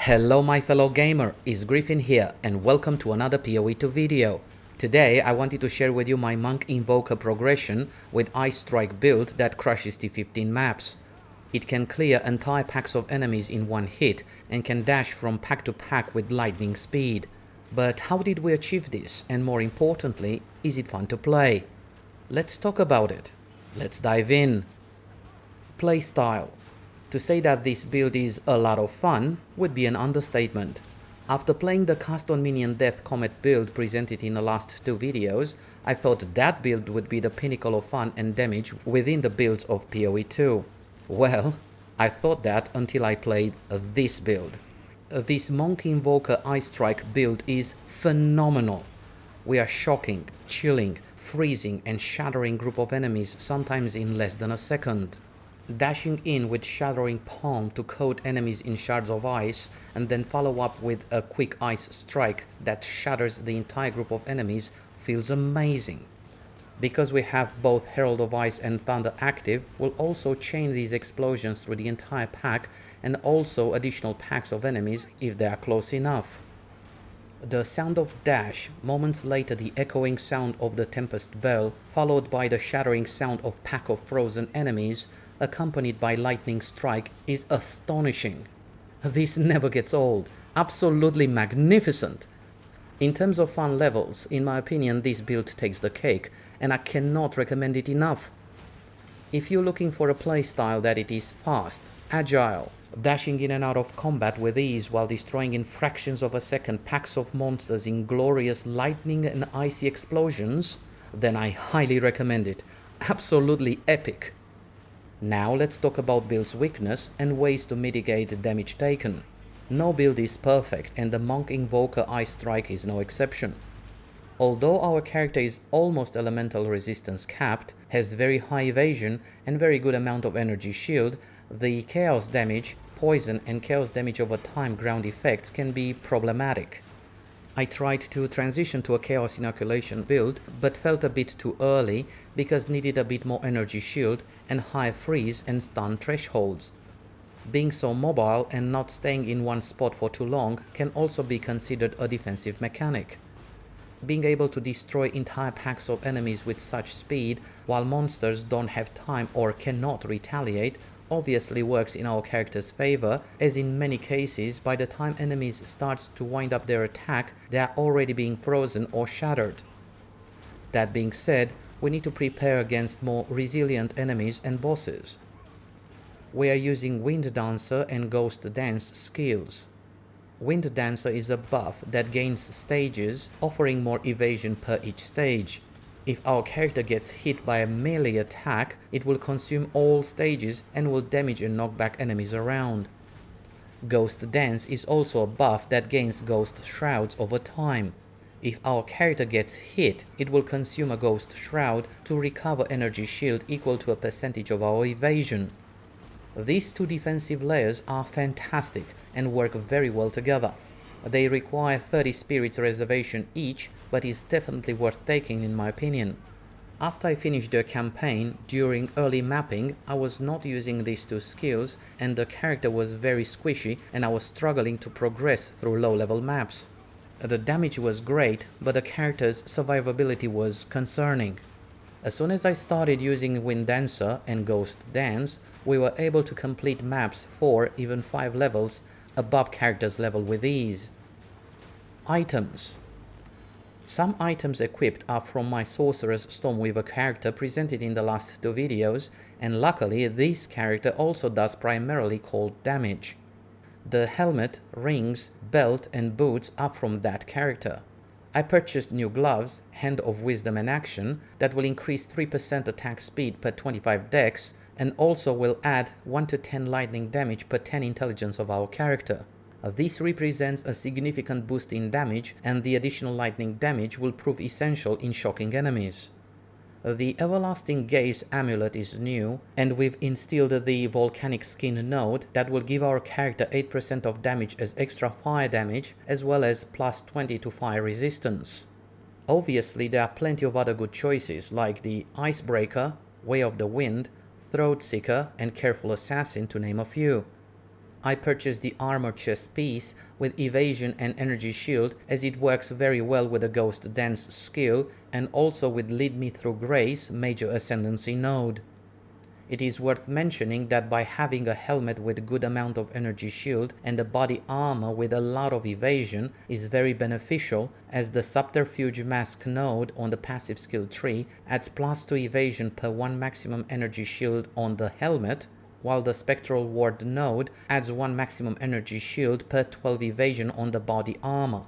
Hello my fellow gamer, it's Griffin here and welcome to another POE 2 video. Today I wanted to share with you my Monk Invoker progression with Ice Strike build that crushes the 15 maps. It can clear entire packs of enemies in one hit and can dash from pack to pack with lightning speed. But how did we achieve this, and more importantly, is it fun to play? Let's talk about it. Let's dive in. Playstyle. To say that this build is a lot of fun would be an understatement. After playing the Cast on Minion Death Comet build presented in the last two videos, I thought that build would be the pinnacle of fun and damage within the builds of PoE 2. Well, I thought that until I played this build. This Monk Invoker Ice Strike build is phenomenal. We are shocking, chilling, freezing and shattering group of enemies sometimes in less than a second. Dashing in with shattering palm to coat enemies in shards of ice and then follow up with a quick ice strike that shatters the entire group of enemies feels amazing. Because we have both Herald of Ice and Thunder active, we'll also chain these explosions through the entire pack and also additional packs of enemies if they are close enough. The sound of dash, moments later the echoing sound of the Tempest Bell, followed by the shattering sound of pack of frozen enemies, accompanied by lightning strike, is astonishing. This never gets old. Absolutely magnificent. In terms of fun levels, in my opinion, this build takes the cake, and I cannot recommend it enough. If you're looking for a playstyle that it is fast, agile, dashing in and out of combat with ease while destroying in fractions of a second packs of monsters in glorious lightning and icy explosions, then I highly recommend it. Absolutely epic. Now let's talk about build's weakness and ways to mitigate damage taken. No build is perfect and the Monk Invoker Ice Strike is no exception. Although our character is almost elemental resistance capped, has very high evasion and very good amount of energy shield, the chaos damage, poison and chaos damage over time ground effects can be problematic. I tried to transition to a Chaos Inoculation build, but felt a bit too early because needed a bit more energy shield and high freeze and stun thresholds. Being so mobile and not staying in one spot for too long can also be considered a defensive mechanic. Being able to destroy entire packs of enemies with such speed while monsters don't have time or cannot retaliate obviously works in our character's favor, as in many cases by the time enemies start to wind up their attack they are already being frozen or shattered. That being said, we need to prepare against more resilient enemies and bosses. We are using Wind Dancer and Ghost Dance skills. Wind Dancer is a buff that gains stages, offering more evasion per each stage. If our character gets hit by a melee attack, it will consume all stages and will damage and knock back enemies around. Ghost Dance is also a buff that gains Ghost Shrouds over time. If our character gets hit, it will consume a Ghost Shroud to recover energy shield equal to a percentage of our evasion. These two defensive layers are fantastic and work very well together. They require 30 spirits reservation each, but is definitely worth taking in my opinion. After I finished the campaign, during early mapping, I was not using these two skills and the character was very squishy and I was struggling to progress through low level maps. The damage was great, but the character's survivability was concerning. As soon as I started using Wind Dancer and Ghost Dance, we were able to complete maps 4, even 5 levels above character's level with ease. Items. Some items equipped are from my Sorcerer's Stormweaver character presented in the last two videos, and luckily this character also does primarily cold damage. The helmet, rings, belt and boots are from that character. I purchased new gloves, Hand of Wisdom and Action, that will increase 3% attack speed per 25 dex and also will add 1 to 10 lightning damage per 10 intelligence of our character. This represents a significant boost in damage and the additional lightning damage will prove essential in shocking enemies. The Everlasting Gaze amulet is new and we've instilled the Volcanic Skin node that will give our character 8% of damage as extra fire damage as well as plus 20 to fire resistance. Obviously there are plenty of other good choices like the Icebreaker, Way of the Wind, Throat Seeker and Careful Assassin to name a few. I purchased the armor chest piece with evasion and energy shield as it works very well with the Ghost Dance skill and also with Lead Me Through Grace major Ascendency node. It is worth mentioning that by having a helmet with good amount of energy shield and a body armor with a lot of evasion is very beneficial, as the Subterfuge Mask node on the passive skill tree adds +2 evasion per 1 maximum energy shield on the helmet, while the Spectral Ward node adds 1 maximum energy shield per 12 evasion on the body armor.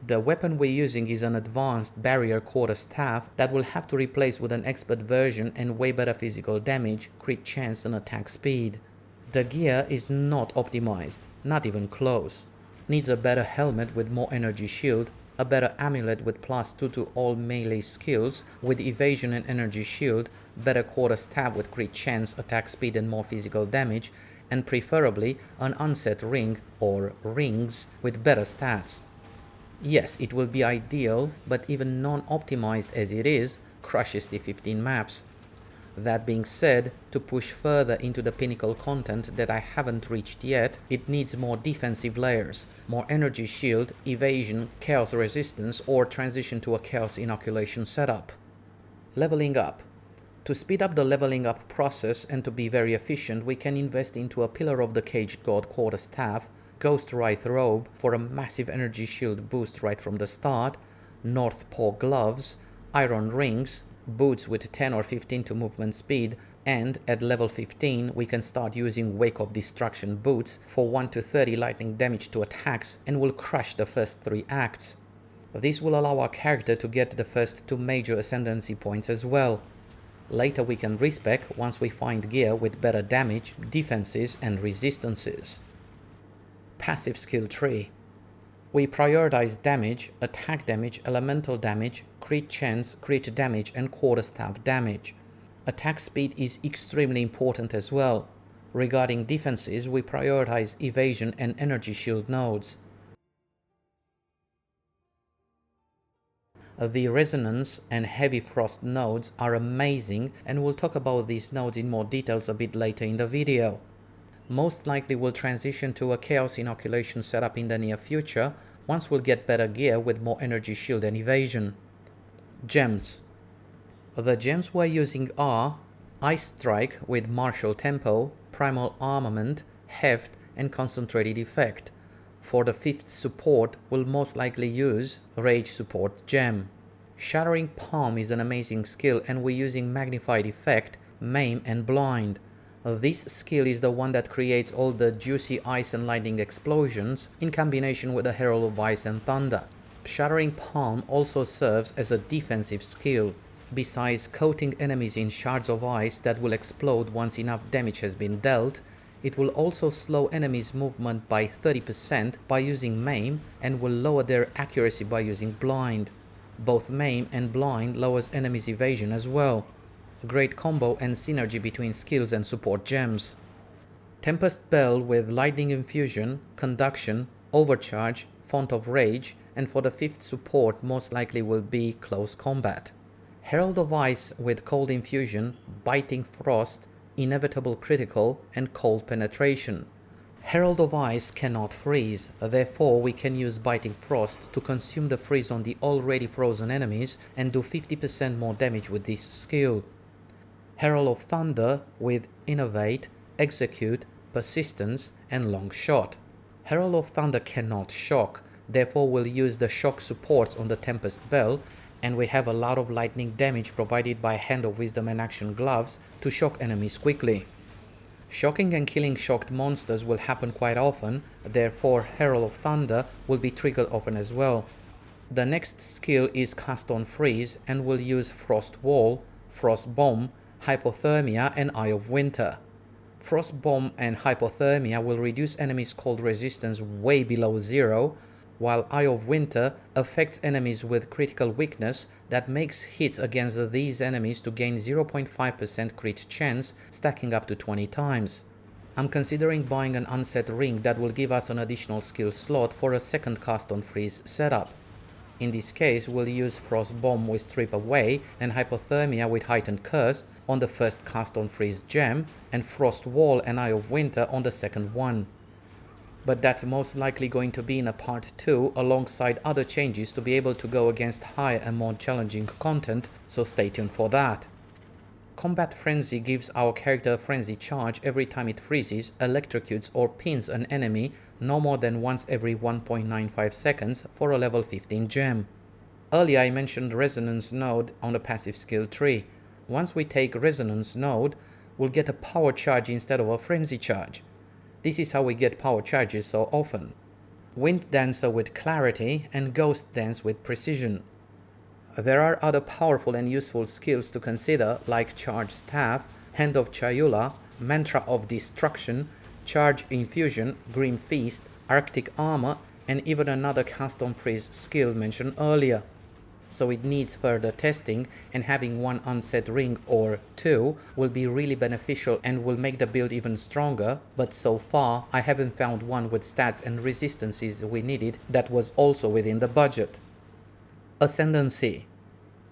The weapon we're using is an advanced barrier quarterstaff that will have to replace with an expert version and way better physical damage, crit chance and attack speed. The gear is not optimized, not even close. Needs a better helmet with more energy shield, a better amulet with +2 to all melee skills with evasion and energy shield, better quarterstaff with crit chance, attack speed and more physical damage, and preferably an unset ring or rings with better stats. Yes, it will be ideal, but even non-optimized as it is, crushes the 15 maps. That being said, to push further into the pinnacle content that I haven't reached yet, it needs more defensive layers, more energy shield, evasion, chaos resistance, or transition to a chaos inoculation setup. Leveling up. To speed up the leveling up process and to be very efficient, we can invest into a Pillar of the Caged God quarterstaff, Ghost Wraith robe for a massive energy shield boost right from the start, North Paw gloves, iron rings, boots with 10 or 15 to movement speed, and at level 15 we can start using Wake of Destruction boots for 1 to 30 lightning damage to attacks and will crush the first 3 acts. This will allow our character to get the first 2 major Ascendency points as well. Later we can respec once we find gear with better damage, defenses and resistances. Passive skill tree. We prioritize damage, attack damage, elemental damage, crit chance, crit damage and quarterstaff damage. Attack speed is extremely important as well. Regarding defenses, we prioritize evasion and energy shield nodes. The resonance and heavy frost nodes are amazing, and we'll talk about these nodes in more details a bit later in the video. Most likely we'll transition to a chaos inoculation setup in the near future once we'll get better gear with more energy shield and evasion. Gems. The gems we're using are Ice Strike with martial tempo, primal armament, heft and concentrated effect. For the 5th support we'll most likely use Rage support gem. Shattering Palm is an amazing skill and we're using magnified effect, maim and blind. This skill is the one that creates all the juicy ice and lightning explosions in combination with the Herald of Ice and Thunder. Shattering Palm also serves as a defensive skill. Besides coating enemies in shards of ice that will explode once enough damage has been dealt, it will also slow enemies' movement by 30% by using maim and will lower their accuracy by using blind. Both maim and blind lowers enemies' evasion as well. Great combo and synergy between skills and support gems. Tempest Bell with lightning infusion, conduction, overcharge, font of rage, and for the 5th support most likely will be close combat. Herald of Ice with cold infusion, biting frost, inevitable critical and cold penetration. Herald of Ice cannot freeze, therefore we can use biting frost to consume the freeze on the already frozen enemies and do 50% more damage with this skill. Herald of Thunder with Innovate, Execute, Persistence and Long Shot. Herald of Thunder cannot shock, therefore we'll use the shock supports on the Tempest Bell, and we have a lot of lightning damage provided by Hand of Wisdom and Action Gloves to shock enemies quickly. Shocking and killing shocked monsters will happen quite often, therefore Herald of Thunder will be triggered often as well. The next skill is Cast on Freeze and will use Frost Wall, Frost Bomb, Hypothermia and Eye of Winter. Frost Bomb and Hypothermia will reduce enemies' cold resistance way below 0, while Eye of Winter affects enemies with critical weakness that makes hits against these enemies to gain 0.5% crit chance, stacking up to 20 times. I'm considering buying an unset ring that will give us an additional skill slot for a 2nd Cast on Freeze setup. In this case, we'll use Frost Bomb with Strip Away and Hypothermia with Heightened Curse on the 1st Cast on Freeze gem, and Frost Wall and Eye of Winter on the 2nd one. but that's most likely going to be in a part 2 alongside other changes to be able to go against higher and more challenging content, so stay tuned for that. Combat Frenzy gives our character a frenzy charge every time it freezes, electrocutes or pins an enemy no more than once every 1.95 seconds for a level 15 gem. Earlier I mentioned Resonance node on the passive skill tree. Once we take Resonance node, we'll get a power charge instead of a frenzy charge. This is how we get power charges so often. Wind Dancer with Clarity and Ghost Dance with Precision. There are other powerful and useful skills to consider like Charge Staff, Hand of Chayula, Mantra of Destruction, Charge Infusion, Grim Feast, Arctic Armor, and even another custom freeze skill mentioned earlier. So it needs further testing, and having one unset ring or two will be really beneficial and will make the build even stronger, but so far I haven't found one with stats and resistances we needed that was also within the budget. Ascendency.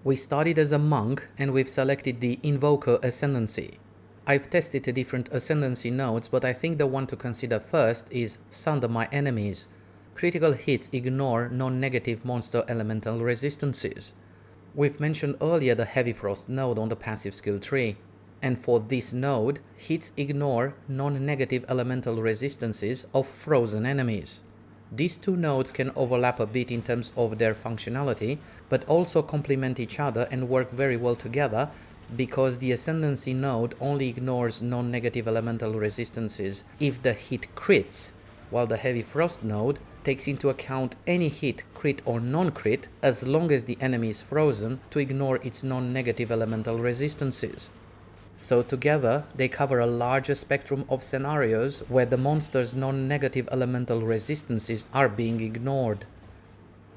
We started as a monk and we've selected the Invoker Ascendency. I've tested the different Ascendency nodes, but I think the one to consider first is Sunder My Enemies. Critical hits ignore non-negative monster elemental resistances. We've mentioned earlier the Heavy Frost node on the passive skill tree, and for this node, hits ignore non-negative elemental resistances of frozen enemies. These two nodes can overlap a bit in terms of their functionality, but also complement each other and work very well together because the Ascendency node only ignores non-negative elemental resistances if the hit crits, while the Heavy Frost node takes into account any hit, crit or non-crit, as long as the enemy is frozen, to ignore its non-negative elemental resistances. So together, they cover a larger spectrum of scenarios where the monster's non-negative elemental resistances are being ignored.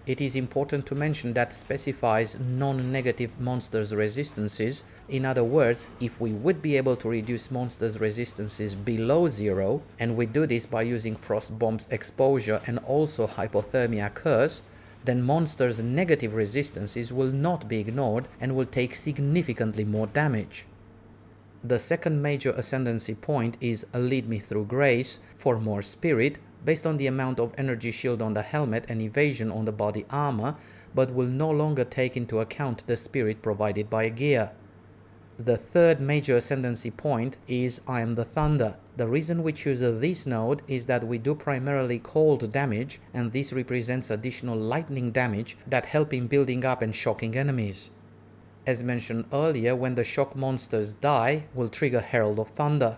It is important to mention that specifies non-negative monsters' resistances. In other words, if we would be able to reduce monsters' resistances below 0, and we do this by using Frost Bomb's exposure and also Hypothermia Curse, then monsters' negative resistances will not be ignored and will take significantly more damage. The second major Ascendency point is a Lead Me Through Grace for more spirit, based on the amount of energy shield on the helmet and evasion on the body armor, but will no longer take into account the spirit provided by gear. The third major Ascendency point is I Am the Thunder. The reason we choose this node is that we do primarily cold damage, and this represents additional lightning damage that help in building up and shocking enemies. As mentioned earlier, when the shock monsters die, will trigger Herald of Thunder.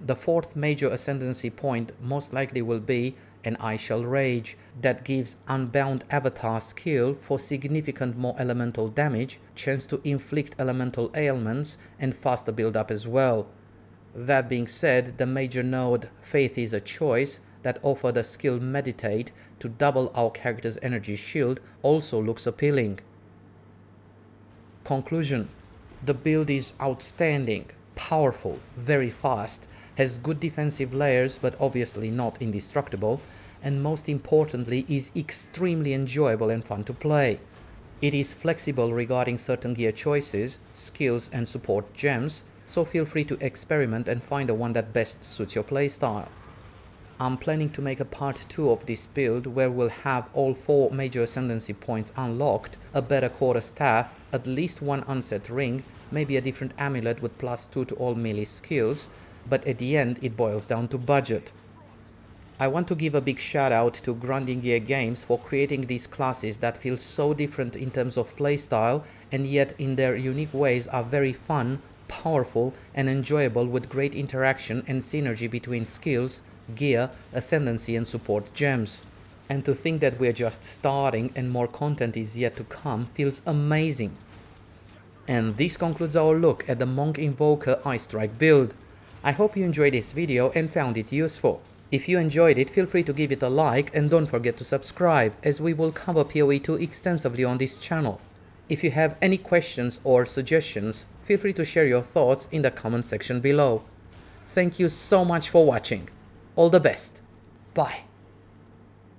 The fourth major Ascendency point most likely will be an I Shall Rage that gives Unbound Avatar skill for significant more elemental damage, chance to inflict elemental ailments, and faster build up as well. That being said, the major node Faith is a Choice that offer the skill Meditate to double our character's energy shield also looks appealing. Conclusion. The build is outstanding, powerful, very fast, has good defensive layers but obviously not indestructible, and most importantly is extremely enjoyable and fun to play. It is flexible regarding certain gear choices, skills and support gems, so feel free to experiment and find the one that best suits your playstyle. I'm planning to make a part 2 of this build where we'll have all 4 major Ascendency points unlocked, a better quarter staff, at least one unset ring, maybe a different amulet with +2 to all melee skills, but at the end it boils down to budget. I want to give a big shout out to Grinding Gear Games for creating these classes that feel so different in terms of playstyle and yet in their unique ways are very fun, powerful and enjoyable with great interaction and synergy between skills, gear, Ascendency and support gems. And to think that we're just starting and more content is yet to come feels amazing. And this concludes our look at the Monk Invoker Ice Strike build. I hope you enjoyed this video and found it useful. If you enjoyed it, feel free to give it a like and don't forget to subscribe, as we will cover PoE 2 extensively on this channel. If you have any questions or suggestions, feel free to share your thoughts in the comment section below. Thank you so much for watching. All the best. Bye.